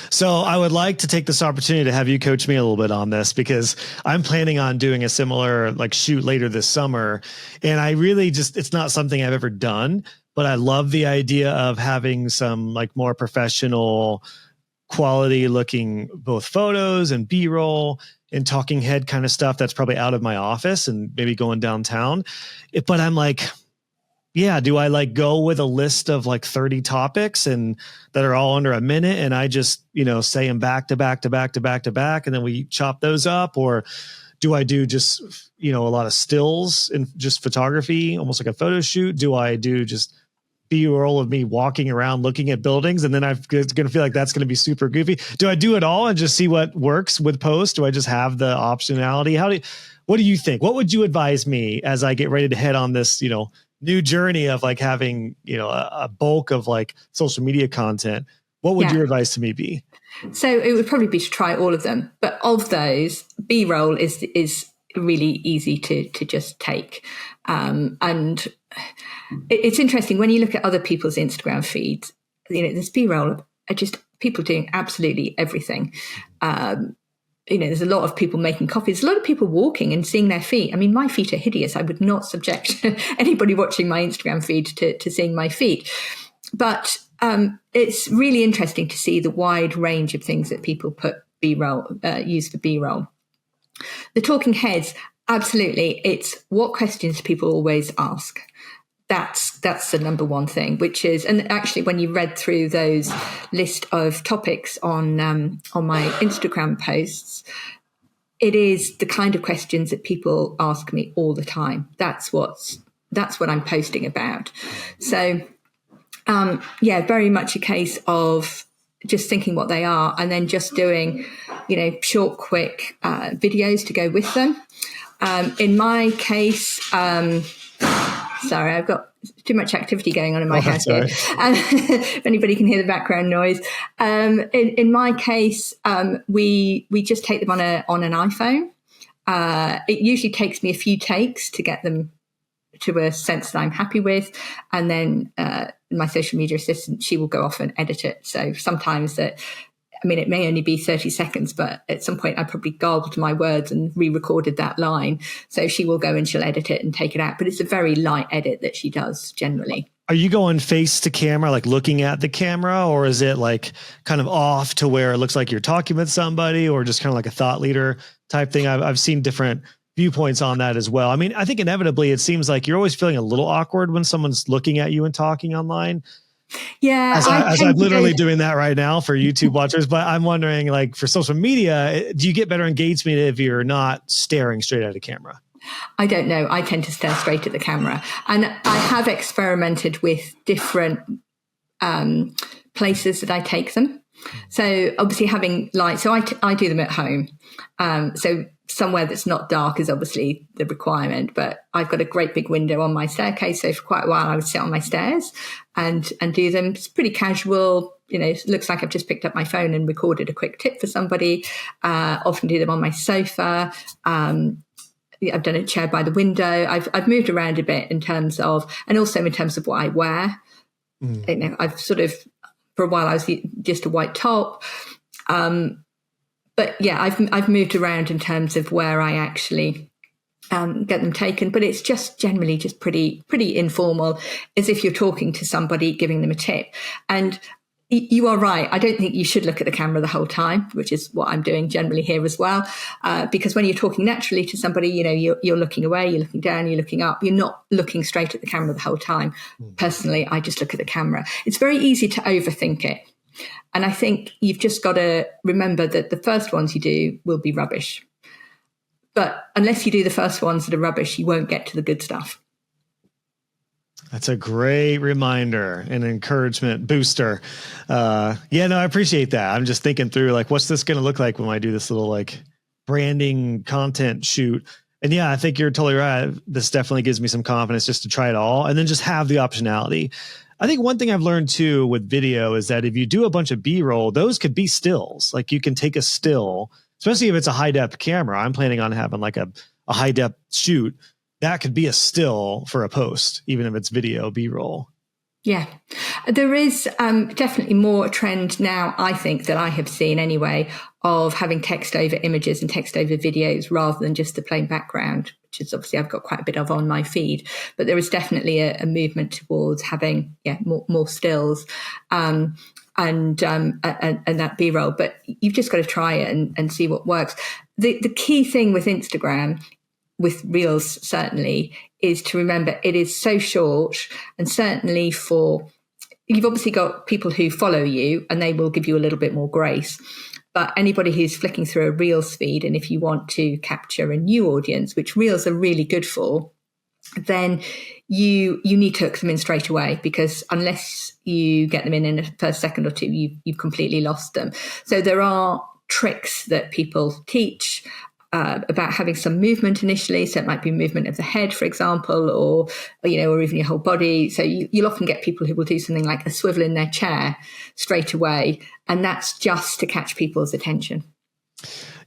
So I would like to take this opportunity to have you coach me a little bit on this, because I'm planning on doing a similar shoot later this summer. And I really it's not something I've ever done, but I love the idea of having some more professional quality looking both photos and B-roll and talking head kind of stuff that's probably out of my office and maybe going downtown. But I'm do I go with a list of 30 topics and that are all under a minute, and I just, say them back to back to back to back to back, and then we chop those up? Or do I do just, a lot of stills and just photography, almost like a photo shoot? Do I do just B-roll of me walking around looking at buildings, and then I'm going to feel like that's going to be super goofy? Do I do it all and just see what works with post? Do I just have the optionality? What do you think? What would you advise me as I get ready to head on this, new journey of having, a bulk of social media content? What would your advice to me be? So it would probably be to try all of them. But of those, B-roll is really easy to just take. And it's interesting when you look at other people's Instagram feeds, this B-roll are just people doing absolutely everything. There's a lot of people making coffees, a lot of people walking and seeing their feet. I mean, my feet are hideous. I would not subject anybody watching my Instagram feed to seeing my feet. But it's really interesting to see the wide range of things that people put use for B-roll. The talking heads, absolutely. It's what questions people always ask. that's the number one thing, which is, and actually when you read through those list of topics on my Instagram posts, it is the kind of questions that people ask me all the time. That's what I'm posting about. So, very much a case of just thinking what they are and then just doing, short, quick videos to go with them. In my case, sorry, I've got too much activity going on in my house here. If anybody can hear the background noise. In my case, we just take them on an iPhone. It usually takes me a few takes to get them to a sense that I'm happy with. And then my social media assistant, she will go off and edit it. So sometimes it may only be 30 seconds, but at some point I probably garbled my words and re-recorded that line. So she will go and she'll edit it and take it out. But it's a very light edit that she does generally. Are you going face to camera, like looking at the camera, or is it like kind of off to where it looks like you're talking with somebody, or just kind of like a thought leader type thing? I've seen different viewpoints on that as well. I mean, I think inevitably it seems like you're always feeling a little awkward when someone's looking at you and talking online. Yeah. As I'm literally doing that right now for YouTube watchers, but I'm wondering, like, for social media, do you get better engagement if you're not staring straight at a camera? I don't know. I tend to stare straight at the camera, and I have experimented with different places that I take them. So obviously having light, so I do them at home. So somewhere that's not dark is obviously the requirement, but I've got a great big window on my staircase. So for quite a while I would sit on my stairs and do them. It's pretty casual. It looks like I've just picked up my phone and recorded a quick tip for somebody. Often do them on my sofa. I've done a chair by the window. I've moved around a bit in terms of, and also in terms of what I wear. I've sort of, for a while I was just a white top. But yeah, I've moved around in terms of where I actually get them taken. But it's just generally just pretty informal, as if you're talking to somebody, giving them a tip. And you are right. I don't think you should look at the camera the whole time, which is what I'm doing generally here as well. Because when you're talking naturally to somebody, you're looking away, you're looking down, you're looking up. You're not looking straight at the camera the whole time. Personally, I just look at the camera. It's very easy to overthink it. And I think you've just got to remember that the first ones you do will be rubbish. But unless you do the first ones that are rubbish, you won't get to the good stuff. That's a great reminder and encouragement booster. I appreciate that. I'm just thinking through, like, what's this going to look like when I do this little like branding content shoot? And yeah, I think you're totally right. This definitely gives me some confidence just to try it all and then just have the optionality. I think one thing I've learned too with video is that if you do a bunch of B-roll, those could be stills. Like you can take a still, especially if it's a high depth camera. I'm planning on having like a high depth shoot. That could be a still for a post, even if it's video B-roll. Yeah, there is definitely more a trend now, I think, that I have seen anyway, of having text over images and text over videos rather than just the plain background, which is obviously I've got quite a bit of on my feed. But there is definitely a movement towards having more stills and that B-roll. But you've just got to try it and see what works. The key thing with Instagram, with Reels certainly, is to remember it is so short, and certainly you've obviously got people who follow you and they will give you a little bit more grace. But anybody who's flicking through a Reels feed, and if you want to capture a new audience, which Reels are really good for, then you need to hook them in straight away, because unless you get them in the first second or two, you've completely lost them. So there are tricks that people teach about having some movement initially. So it might be movement of the head, for example, or even your whole body. So you'll often get people who will do something like a swivel in their chair straight away. And that's just to catch people's attention.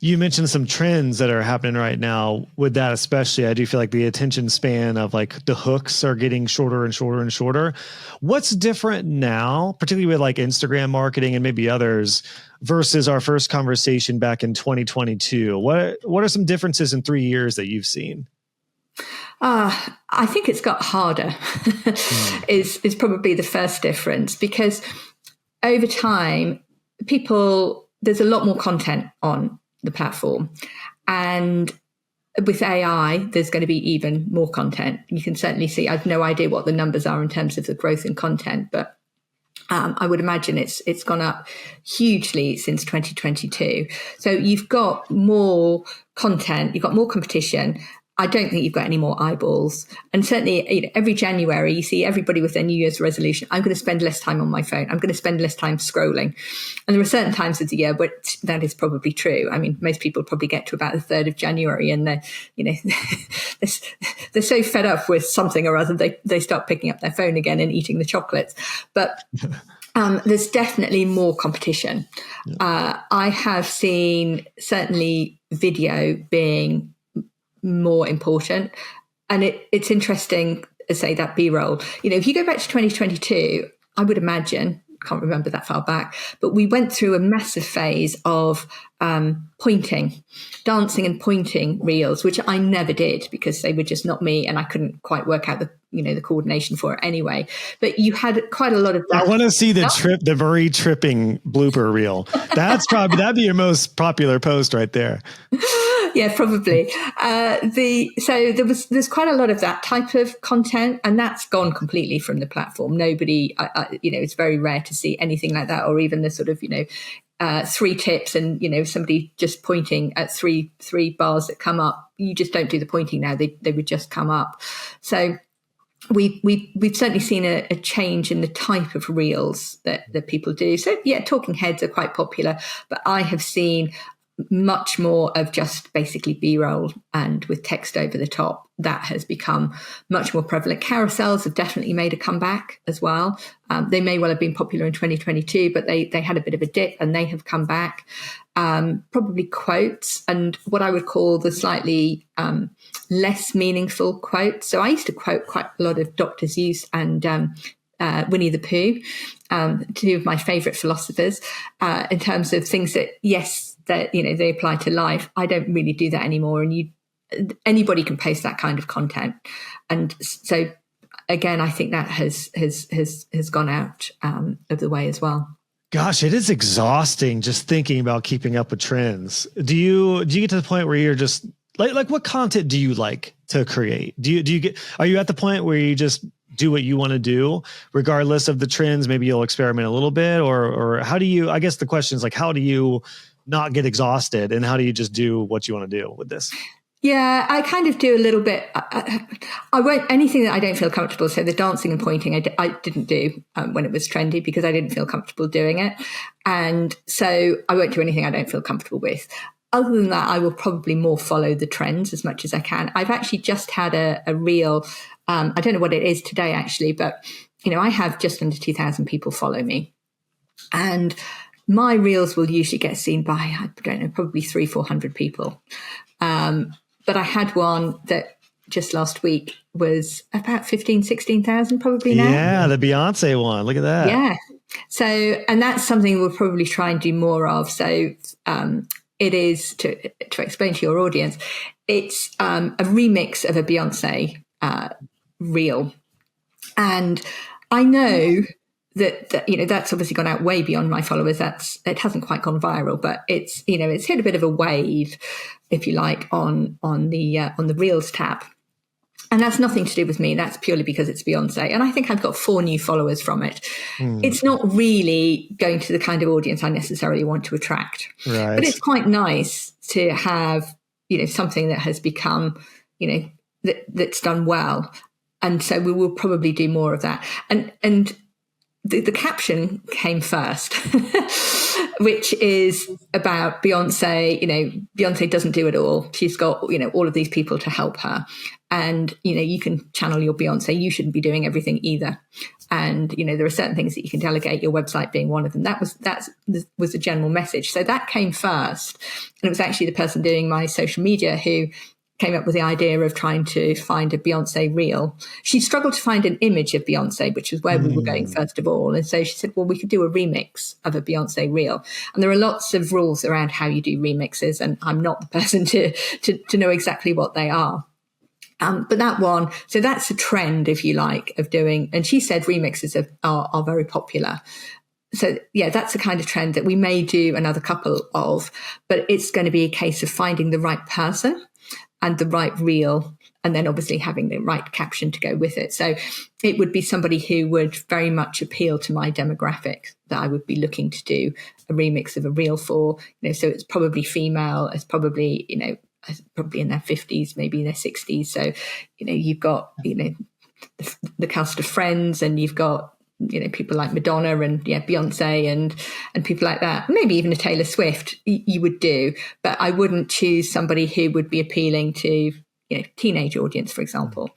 You mentioned some trends that are happening right now with that, especially. I do feel like the attention span of like the hooks are getting shorter and shorter and shorter. What's different now, particularly with like Instagram marketing and maybe others, versus our first conversation back in 2022? What are some differences in 3 years that you've seen? I think it's got harder is probably the first difference, because over time, there's a lot more content on the platform, and with AI, there's going to be even more content. You can certainly see, I've no idea what the numbers are in terms of the growth in content, but I would imagine it's gone up hugely since 2022. So you've got more content, you've got more competition. I don't think you've got any more eyeballs. And certainly, every January, you see everybody with their New Year's resolution. I'm going to spend less time on my phone. I'm going to spend less time scrolling. And there are certain times of the year where that is probably true. I mean, most people probably get to about the 3rd of January and they're so fed up with something or other, they start picking up their phone again and eating the chocolates. But there's definitely more competition. I have seen certainly video being more important. And it's interesting to say that B-roll. If you go back to 2022, I would imagine, can't remember that far back, but we went through a massive phase of pointing, dancing and pointing reels, which I never did because they were just not me and I couldn't quite work out the coordination for it anyway. But you had quite a lot of that. I want to see the Marie tripping blooper reel. That'd be your most popular post right there. Yeah, probably. So there's quite a lot of that type of content, and that's gone completely from the platform. Nobody, it's very rare to see anything like that, or even the sort of 3 tips and somebody just pointing at three bars that come up. You just don't do the pointing now; they would just come up. So we've certainly seen a change in the type of reels that people do. So yeah, talking heads are quite popular, but I have seen much more of just basically B-roll and with text over the top. That has become much more prevalent. Carousels have definitely made a comeback as well. They may well have been popular in 2022, but they had a bit of a dip and they have come back. Probably quotes and what I would call the slightly less meaningful quotes. So I used to quote quite a lot of Dr. Seuss and Winnie the Pooh, 2 of my favorite philosophers, in terms of things that, yes, that they apply to life. I don't really do that anymore, and anybody can post that kind of content. And so again, I think that has gone out of the way as well. Gosh, it is exhausting just thinking about keeping up with trends. Do you get to the point where you're just like what content do you like to create? Are you at the point where you just do what you want to do regardless of the trends? Maybe you'll experiment a little bit, or how do you, I guess the question is like, how do you not get exhausted and how do you just do what you want to do with this? Yeah, I kind of do a little bit. I won't, anything that I don't feel comfortable. So the dancing and pointing, I didn't do when it was trendy because I didn't feel comfortable doing it. And so I won't do anything I don't feel comfortable with. Other than that, I will probably more follow the trends as much as I can. I've actually just had a reel. I don't know what it is today actually, but I have just under 2,000 people follow me. And my reels will usually get seen by, I don't know, probably 300-400 people. But I had one that just last week was about 16,000 probably now. Yeah, the Beyonce one. Look at that. Yeah. So, and that's something we'll probably try and do more of. So it is, to explain to your audience, it's a remix of a Beyonce reel. And I know that that's obviously gone out way beyond my followers. It hasn't quite gone viral, but it's hit a bit of a wave, if you like, on the Reels tab. And that's nothing to do with me. That's purely because it's Beyonce. And I think I've got 4 new followers from it. It's not really going to the kind of audience I necessarily want to attract. Right. But it's quite nice to have, something that has become, that's done well. And so we will probably do more of that. And the caption came first, which is about Beyonce. Beyonce doesn't do it all. She's got, all of these people to help her. And, you can channel your Beyonce. You shouldn't be doing everything either. And, there are certain things that you can delegate, your website being one of them. That was a general message. So that came first. And it was actually the person doing my social media who came up with the idea of trying to find a Beyonce reel. She struggled to find an image of Beyonce, which is where we were going first of all. And so she said, well, we could do a remix of a Beyonce reel. And there are lots of rules around how you do remixes, and I'm not the person to know exactly what they are. But that one, so that's a trend, if you like, of doing, and she said remixes are very popular. So yeah, that's the kind of trend that we may do another couple of, but it's going to be a case of finding the right person. and the right reel, and then obviously having the right caption to go with it. So it would be somebody who would very much appeal to my demographic that I would be looking to do a remix of a reel for. So it's probably female, it's probably, probably in their 50s, maybe in their 60s. So, you've got, the cast of Friends, and you've got, people like Madonna and Beyonce and people like that. Maybe even a Taylor Swift you would do, but I wouldn't choose somebody who would be appealing to, teenage audience, for example.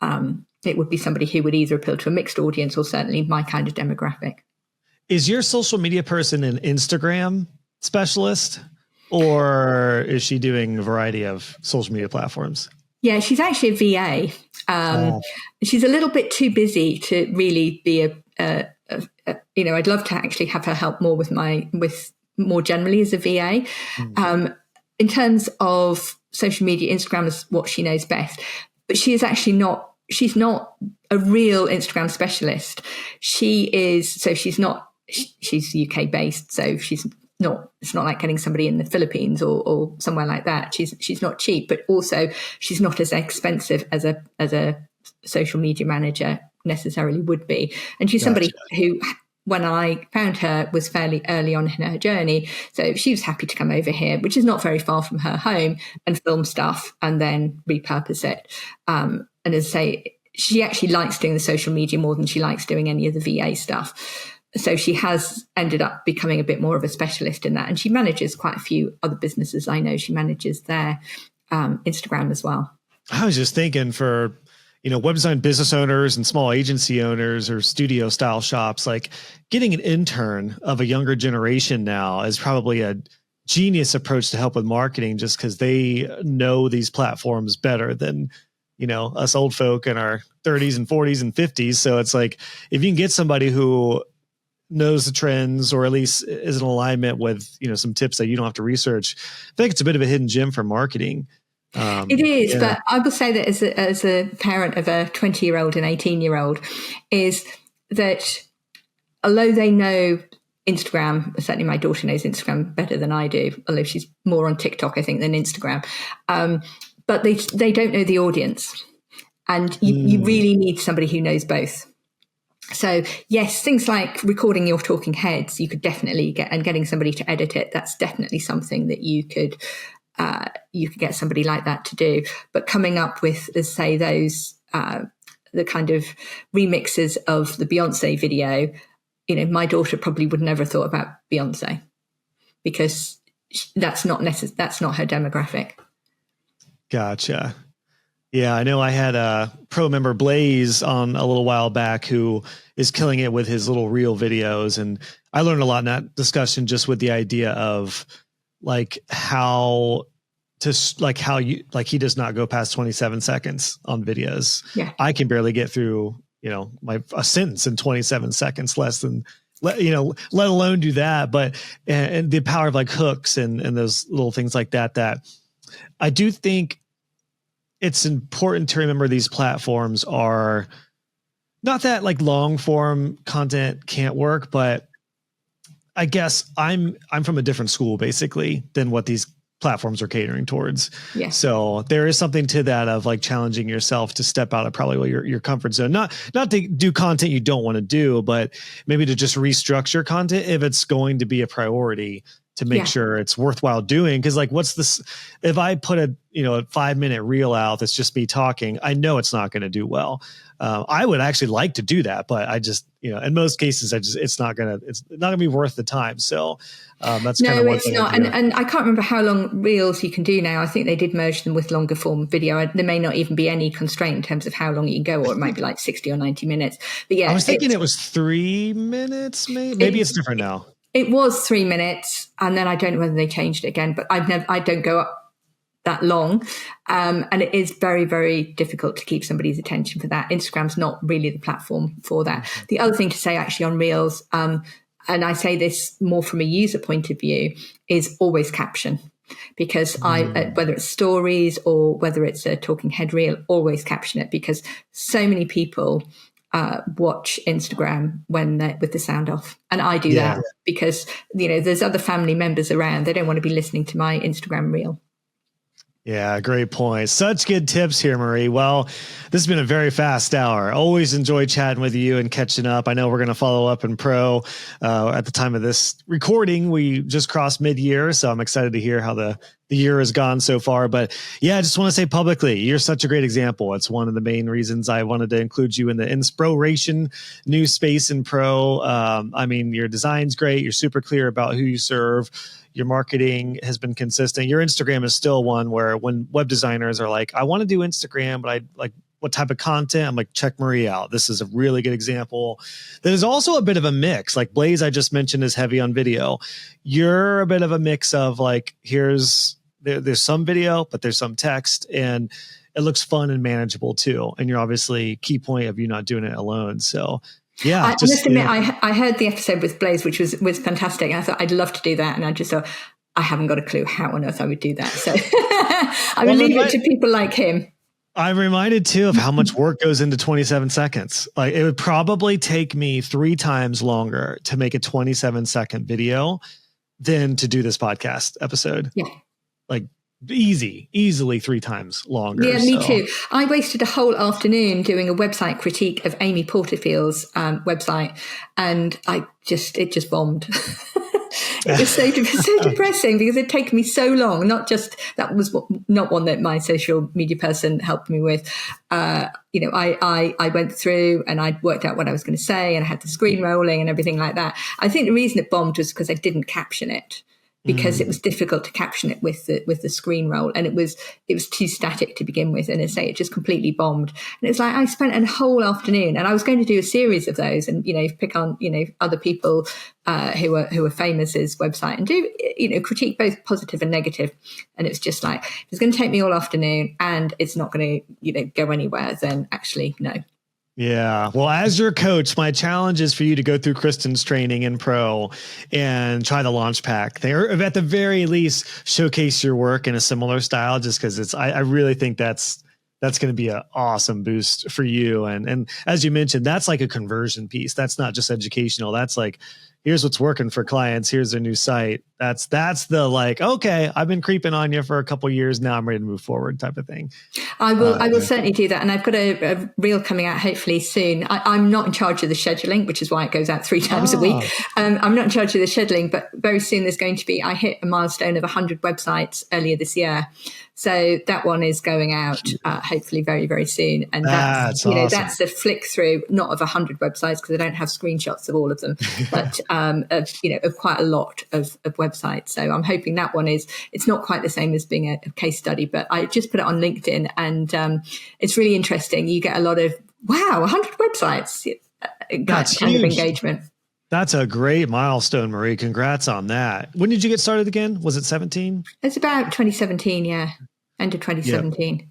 It would be somebody who would either appeal to a mixed audience or certainly my kind of demographic. Is your social media person an Instagram specialist, or is she doing a variety of social media platforms? Yeah, she's actually a VA. She's a little bit too busy to really be I'd love to actually have her help more with more generally as a VA. In terms of social media, Instagram is what she knows best, but she's not a real Instagram specialist. She's UK based, so it's not like getting somebody in the Philippines or somewhere like that. She's not cheap, but also she's not as expensive as a social media manager necessarily would be. And she's somebody who, when I found her, was fairly early on in her journey. So she was happy to come over here, which is not very far from her home, and film stuff and then repurpose it. And as I say, she actually likes doing the social media more than she likes doing any of the VA stuff. So she has ended up becoming a bit more of a specialist in that. And she manages quite a few other businesses. I know she manages their Instagram as well. I was just thinking for, web design business owners and small agency owners or studio style shops, like getting an intern of a younger generation now is probably a genius approach to help with marketing, just because they know these platforms better than, us old folk in our 30s and 40s and 50s. So it's like, if you can get somebody who knows the trends, or at least is in alignment with, some tips that you don't have to research, I think it's a bit of a hidden gem for marketing. It is, but I will say that as a parent of a 20-year-old and 18-year-old, is that although they know Instagram, certainly my daughter knows Instagram better than I do, although she's more on TikTok, I think, than Instagram, but they don't know the audience. And you really need somebody who knows both. So yes, things like recording your talking heads, you could definitely getting somebody to edit it. That's definitely something that you could get somebody like that to do. But coming up with, let's say, those the kind of remixes of the Beyonce video, my daughter probably would never have thought about Beyonce, because that's not her demographic. Gotcha. Yeah, I know I had a pro member, Blaze, on a little while back, who is killing it with his little reel videos. And I learned a lot in that discussion, just with the idea of how he does not go past 27 seconds on videos. Yeah. I can barely get through, a sentence in 27 seconds, let alone do that. But, and the power of hooks and those little things like that I do think it's important to remember these platforms are not that long form content can't work, but I guess I'm from a different school basically than what these platforms are catering towards. Yeah. So there is something to that of challenging yourself to step out of probably your comfort zone, not to do content you don't want to do, but maybe to just restructure content if it's going to be a priority, to make sure it's worthwhile doing. Cause what's this, if I put a 5-minute reel out that's just me talking, I know it's not going to do well. I would actually like to do that, but I just, in most cases, it's not going to be worth the time. So that's kind of what it's not. And I can't remember how long reels you can do now. I think they did merge them with longer form video. There may not even be any constraint in terms of how long you can go, or it might be 60 or 90 minutes. But yeah, I was thinking it was 3 minutes. Maybe it's different now. It was 3 minutes, and then I don't know whether they changed it again, but I don't go up that long. And it is very, very difficult to keep somebody's attention for that. Instagram's not really the platform for that. The other thing to say actually on Reels, and I say this more from a user point of view, is always caption. Because whether it's stories or whether it's a talking head reel, always caption it, because so many people watch Instagram when they're with the sound off. And I do that because, there's other family members around. They don't want to be listening to my Instagram reel. Yeah, great point. Such good tips here, Marie. Well, this has been a very fast hour. Always enjoy chatting with you and catching up. I know we're going to follow up in pro. At the time of this recording, we just crossed mid-year, so I'm excited to hear how the year has gone so far. But yeah, I just want to say publicly, you're such a great example. It's one of the main reasons I wanted to include you in the inspiration new space in pro. I mean, your design's great. You're super clear about who you serve. Your marketing has been consistent. Your Instagram is still one where when web designers are like, I want to do Instagram, but I like what type of content? I'm like, check Marie out. This is a really good example. There's also a bit of a mix. Like Blaze, I just mentioned, is heavy on video. You're a bit of a mix of like, there's some video, but there's some text, and it looks fun and manageable too. And you're obviously key point of you not doing it alone. So yeah, I must admit, I heard the episode with Blaze, which was fantastic. And I thought I'd love to do that. And I just thought, I haven't got a clue how on earth I would do that. So I would leave it to people like him. I'm reminded too of how much work goes into 27 seconds. Like it would probably take me 3 times longer to make a 27-second video than to do this podcast episode. Yeah. Like easily 3 times longer. Yeah, me too. I wasted a whole afternoon doing a website critique of Amy Porterfield's website, and it just bombed. It was so depressing because it'd taken me so long. That was not one that my social media person helped me with. I went through and I'd worked out what I was going to say, and I had the screen rolling and everything like that. I think the reason it bombed was because I didn't caption it, because it was difficult to caption it with the screen roll, and it was too static to begin with, and it just completely bombed. And it's like I spent a whole afternoon, and I was going to do a series of those, and pick on other people who are famous' website and do critique both positive and negative. And it's just like, if it's going to take me all afternoon and it's not going to go anywhere, then actually no. Yeah. Well, as your coach, my challenge is for you to go through Kristen's training in pro and try the launch pack thing, or at the very least showcase your work in a similar style, just because I really think that's going to be an awesome boost for you. And as you mentioned, that's like a conversion piece. That's not just educational. That's like, here's what's working for clients. Here's their new site. That's the like, okay, I've been creeping on you for a couple of years. Now I'm ready to move forward type of thing. I will certainly do that. And I've got a reel coming out hopefully soon. I'm not in charge of the scheduling, which is why it goes out 3 times a week. I'm not in charge of the scheduling, but very soon there's going to be, I hit a milestone of 100 websites earlier this year. So that one is going out hopefully very, very soon. And that's awesome. That's a flick through, not of 100 websites, because I don't have screenshots of all of them, but of quite a lot of websites. So I'm hoping that one it's not quite the same as being a case study, but I just put it on LinkedIn, and it's really interesting. You get a lot of, wow, 100 websites, that's kind huge. of engagement. That's a great milestone, Marie. Congrats on that. When did you get started again? Was it 17? It's about 2017. Yeah. End of 2017. Yep.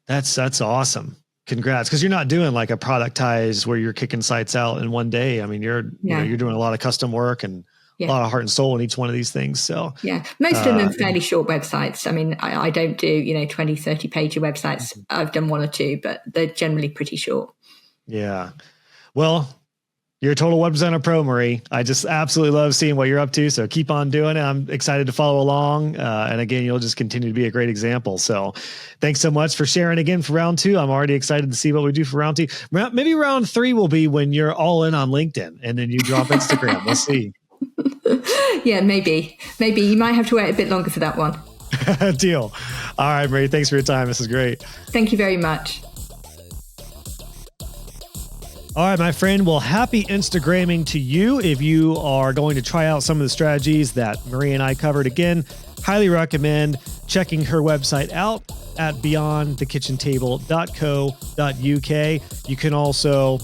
That's awesome. Congrats. Cause you're not doing like a productized where you're kicking sites out in one day. I mean, you're doing a lot of custom work and a lot of heart and soul in each one of these things. So yeah, most of them are fairly short websites. I mean, I don't do, 20, 30 page websites. I've done 1 or 2, but they're generally pretty short. Yeah. Well, you're a total web designer pro, Marie. I just absolutely love seeing what you're up to. So keep on doing it. I'm excited to follow along. And again, you'll just continue to be a great example. So thanks so much for sharing again for round 2. I'm already excited to see what we do for round 2. Maybe round 3 will be when you're all in on LinkedIn and then you drop Instagram. We'll see. Yeah, maybe you might have to wait a bit longer for that one. Deal. All right, Marie, thanks for your time. This is great. Thank you very much. All right, my friend. Well, happy Instagramming to you. If you are going to try out some of the strategies that Marie and I covered, again, highly recommend checking her website out at beyondthekitchentable.co.uk. You can also,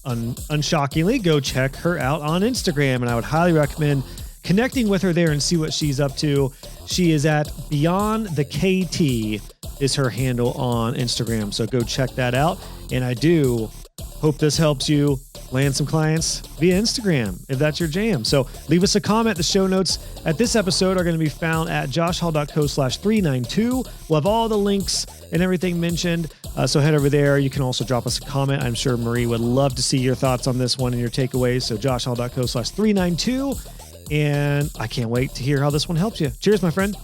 unshockingly, go check her out on Instagram, and I would highly recommend connecting with her there and see what she's up to. She is at beyondtheKT is her handle on Instagram, so go check that out. And I do hope this helps you land some clients via Instagram, if that's your jam. So leave us a comment. The show notes at this episode are going to be found at joshhall.co/392. We'll have all the links and everything mentioned. So head over there. You can also drop us a comment. I'm sure Marie would love to see your thoughts on this one and your takeaways. So joshhall.co/392. And I can't wait to hear how this one helps you. Cheers, my friend.